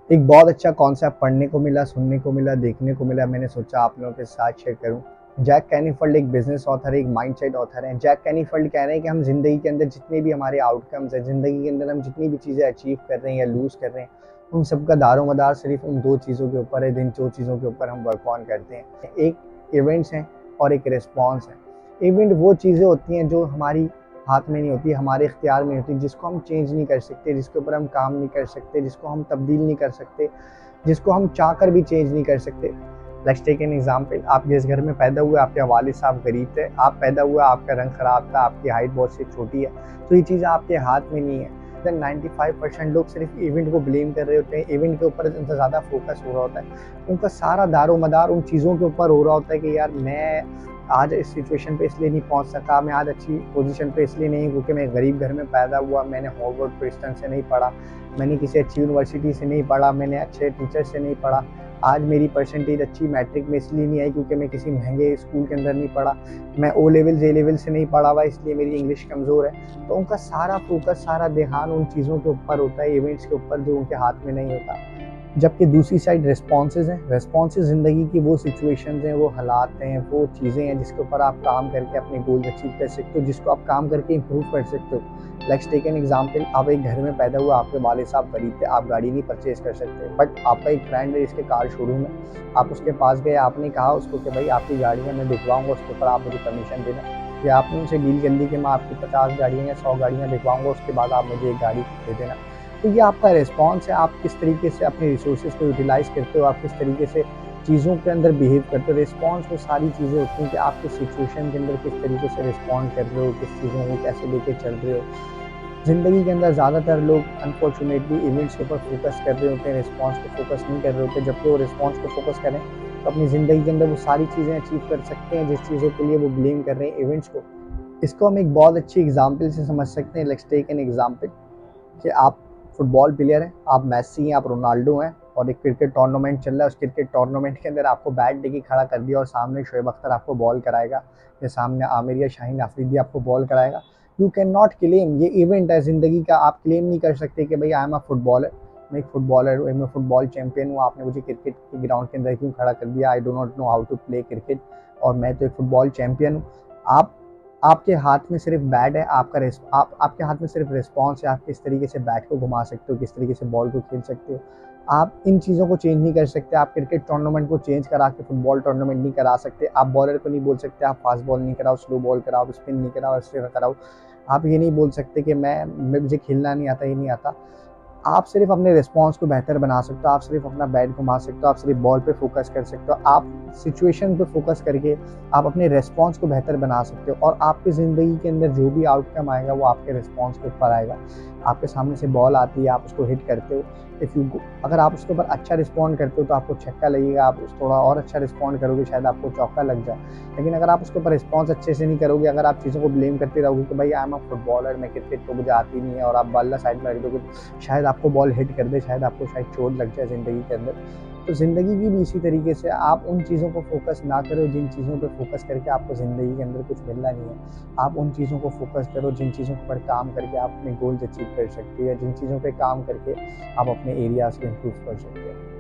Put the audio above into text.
एक बहुत अच्छा कॉन्सेप्ट पढ़ने को मिला, सुनने को मिला, देखने को मिला, मैंने सोचा आप लोगों के साथ शेयर करूँ। जैक कैनिफील्ड एक बिज़नेस ऑथर है, एक माइंडसेट ऑथर हैं। जैक कैनिफील्ड कह रहे हैं कि हम ज़िंदगी के अंदर जितने भी हमारे आउटकम्स हैं, ज़िंदगी के अंदर हम जितनी भी चीज़ें अचीव कर रहे हैं या लूज़ कर रहे हैं, उन सब का दारोमदार सिर्फ़ उन 2 चीज़ों के ऊपर है, जिन 2 चीज़ों के ऊपर हम वर्क ऑन करते हैं। एक इवेंट्स हैं और एक रिस्पॉन्स है। इवेंट वो चीज़ें होती हैं जो हमारी हाथ में नहीं होती, हमारे इख्तियार में होती, जिसको हम चेंज नहीं कर सकते, जिसके ऊपर हम काम नहीं कर सकते, जिसको हम तब्दील नहीं कर सकते, जिसको हम चाह कर भी चेंज नहीं कर सकते। लेट्स टेक एन एग्जांपल, आप जिस घर में पैदा हुए, आपके वालिद साहब गरीब थे, आप पैदा हुए, आपका रंग खराब था, आपकी हाइट बहुत सी छोटी है, तो ये चीज़ आपके हाथ में नहीं है। देन 95% लोग सिर्फ इवेंट को ब्लेम कर रहे होते हैं, इवेंट के ऊपर उनका ज़्यादा फोकस हो रहा होता है, उनका सारा दारोमदार उन चीज़ों के ऊपर हो रहा होता है कि यार मैं आज इस सिचुएशन पे इसलिए नहीं पहुंच सका, मैं आज अच्छी पोजीशन पे इसलिए नहीं क्योंकि मैं गरीब घर में पैदा हुआ, मैंने हॉर्वर्ड प्रिंसटन से नहीं पढ़ा, मैंने किसी अच्छी यूनिवर्सिटी से नहीं पढ़ा, मैंने अच्छे टीचर से नहीं पढ़ा, आज मेरी परसेंटेज अच्छी मैट्रिक में इसलिए नहीं आई क्योंकि मैं किसी महंगे स्कूल के अंदर नहीं पढ़ा, मैं ओ लेवल जे लेवल से नहीं पढ़ा हुआ इसलिए मेरी इंग्लिश कमज़ोर है। तो उनका सारा फोकस, सारा ध्यान उन चीज़ों के ऊपर होता है, इवेंट्स के ऊपर जो उनके हाथ में नहीं होता। जबकि दूसरी साइड रिस्पॉन्सेज हैं। रिस्पॉन्सेज ज़िंदगी की वो सिचुएशंस हैं, वो हालात हैं, वो चीज़ें हैं जिसके ऊपर आप काम करके अपने गोल अचीव कर सकते हो, जिसको आप काम करके इम्प्रूव कर सकते हो। लेट्स टेक एन एग्जांपल, आप एक घर में पैदा हुआ, आपके वालिद साहब गरीब थे, आप गाड़ी नहीं परचेज कर सकते, बट आपका एक फ्रेंड है जिसके कार शोरूम है, आप उसके पास गए, आपने कहा उसको कि भाई आपकी गाड़ियाँ मैं बिकवाऊँगा, उसके ऊपर आप मुझे कमीशन देना, या आपने उनसे डील कर ली कि मैं आपकी 50 गाड़ियाँ या 100 गाड़ियाँ बिकवाऊँगा, उसके बाद आप मुझे एक गाड़ी दे देना। तो ये आपका रिस्पॉन्स है, आप किस तरीके से अपने रिसोर्सेज को यूटिलाइज़ करते हो, आप किस तरीके से चीज़ों के अंदर बिहेव करते हो। रिस्पॉन्स वो सारी चीज़ें होती हैं कि आप किस सिचुएशन के अंदर किस तरीके से रिस्पॉन्ड कर रहे हो, किस चीज़ों को कैसे लेके चल रहे हो। ज़िंदगी के अंदर ज़्यादातर लोग अनफॉर्चुनेटली इवेंट्स के ऊपर फोकस कर रहे होते हैं, रिस्पॉन्स पे फोकस नहीं कर रहे होते। जबकि वो रिस्पॉन्स पे फोकस करें तो अपनी ज़िंदगी के अंदर वो सारी चीज़ें अचीव कर सकते हैं जिस चीज़ों के लिए वो ब्लेम कर रहे हैं इवेंट्स को। इसको हम एक बहुत अच्छी एग्जाम्पल से समझ सकते हैं। लेट्स टेक एन एग्जाम्पल कि आप फुटबॉल प्लेयर हैं, आप मेसी हैं, आप रोनाल्डो हैं, और एक क्रिकेट टूर्नामेंट चल रहा है। उस क्रिकेट टूर्नामेंट के अंदर आपको बैट लेके खड़ा कर दिया और सामने शोएब अख्तर आपको बॉल कराएगा, या सामने आमिर या शाहीन अफरीदी आपको बॉल कराएगा। यू कैन नॉट क्लेम, ये इवेंट है ज़िंदगी का, आप क्लेम नहीं कर सकते कि भाई आई एम अ फुटबॉलर, मैं एक फुटबॉलर हूँ, मैं फुटबॉल चैंपियन हूँ, आपने मुझे क्रिकेट के ग्राउंड के अंदर क्यों खड़ा कर दिया, I do not know how to play cricket, और मैं तो एक फुटबॉल चैंपियन हूँ। आप आपके हाथ में सिर्फ बैट है, आपके हाथ में सिर्फ रिस्पॉन्स है, आप किस तरीके से बैट को घुमा सकते हो, किस तरीके से बॉल को खेल सकते हो। आप इन चीज़ों को चेंज नहीं कर सकते, आप क्रिकेट टूर्नामेंट को चेंज करा के फुटबॉल टूर्नामेंट नहीं करा सकते, आप बॉलर को नहीं बोल सकते आप फास्ट बॉल नहीं कराओ, स्लो बॉल कराओ, स्पिन नहीं कराओ, ऐसे कराओ। आप ये नहीं बोल सकते कि मैं मुझे खेलना नहीं आता, ये नहीं आता। आप सिर्फ अपने रिस्पॉन्स को बेहतर बना सकते हो, आप सिर्फ अपना बैट घुमा सकते हो, आप सिर्फ बॉल पे फोकस कर सकते हो, आप सिचुएशन पे फोकस करके आप अपने रिस्पॉन्स को बेहतर बना सकते हो, और आपकी ज़िंदगी के अंदर जो भी आउटकम आएगा वो आपके रिस्पॉन्स के ऊपर आएगा। आपके सामने से बॉल आती है, आप उसको हिट करते हो, अगर आप उसके ऊपर अच्छा रिस्पॉन्ड करते हो तो आपको छक्का लगेगा, आप थोड़ा और अच्छा रिस्पॉन्ड करोगे शायद आपको चौका लग जाए। लेकिन अगर आप उसके ऊपर रिस्पॉन्स अच्छे से नहीं करोगे, अगर आप चीज़ों को ब्लेम करते रहोगे कि भाई आई एम अ फुटबॉलर, मैं क्रिकेट तो मुझे आती नहीं है, और आप बल्ला साइड में रख दोगे, शायद आपको बॉल हिट कर दे, शायद आपको शायद चोट लग जाए ज़िंदगी के अंदर। तो ज़िंदगी की भी इसी तरीके से आप उन चीज़ों को फोकस ना करो जिन चीज़ों पे फोकस करके आपको ज़िंदगी के अंदर कुछ मिलना नहीं है। आप उन चीज़ों को फोकस करो जिन चीज़ों पर काम करके आप अपने गोल्स अचीव कर सकते हो, या जिन चीज़ों पे काम करके आप अपने एरियाज़ को इम्प्रूव कर सकते हो।